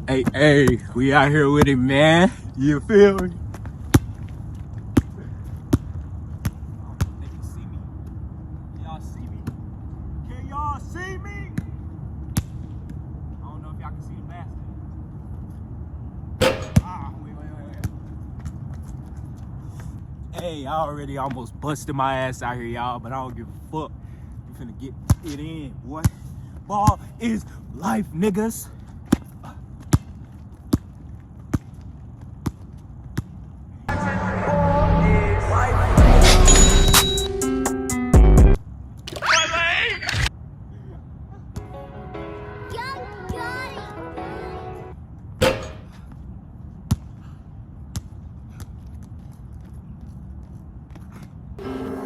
Hey, we out here with it, man. You feel me? They can see me. Y'all see me? Can y'all see me? I don't know if y'all can see the mask. Wait. Hey, I already almost busted my ass out here, y'all, but I don't give a fuck. We finna get it in, boy. Ball is life, niggas.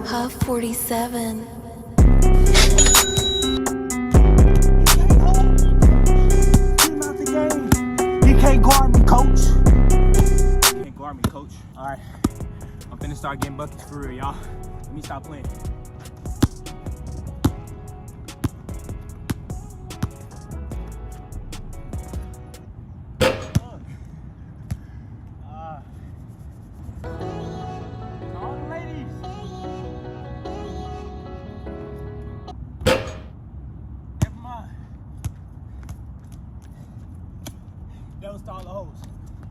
Huff 47. He can't guard me, coach. He can't guard me, coach. All right, I'm finna start getting buckets for real, y'all. Let me stop playing. All the ladies. Never mind. That was to all the hoes.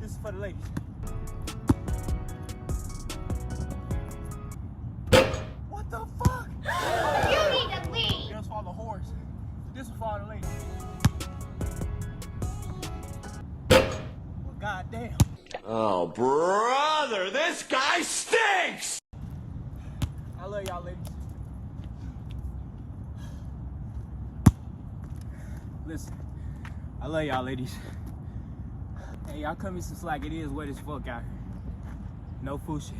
This is for the ladies. What the fuck? You need to leave. That was for all the whores. This was for all the ladies. Well, goddamn. Oh, brother, this guy stinks! I love y'all, ladies. Listen, I love y'all, ladies. Hey, y'all cut me some slack. It is wet as fuck out here. No food shit.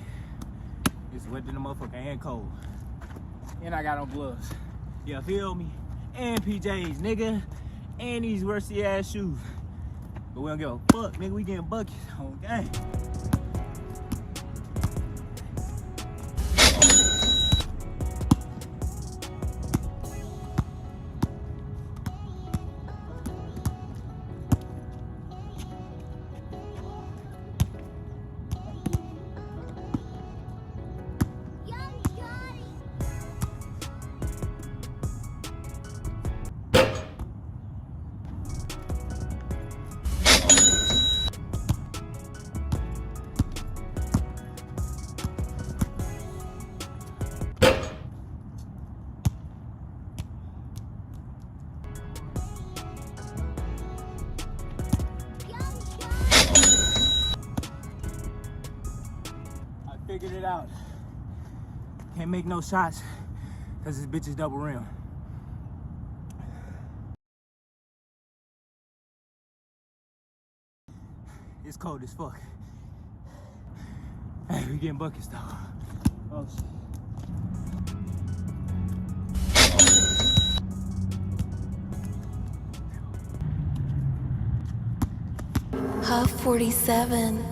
It's wet than the motherfucker and cold. And I got on gloves. You feel me? And PJs, nigga. And these rusty ass shoes. But we don't give a fuck, nigga. We getting buckets on game. Figured it out. Can't make no shots because this bitch is double rim. It's cold as fuck. Hey, we getting buckets though. Oh shit. Huff 47.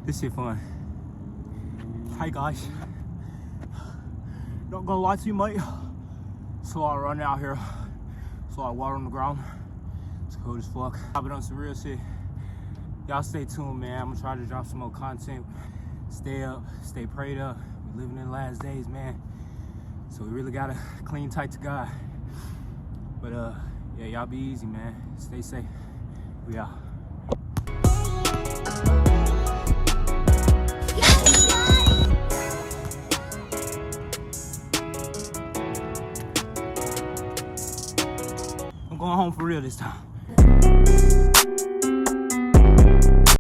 This shit fun. Hi guys. Not gonna lie to you, mate. It's a lot of running out here. It's a lot of water on the ground. It's cold as fuck. I've been on some real shit. Y'all stay tuned, man. I'm gonna try to drop some more content. Stay up, stay prayed up. We're living in the last days, man. So we really gotta cling tight to God. But yeah, y'all be easy, man. Stay safe. We out. I'm going home for real this time.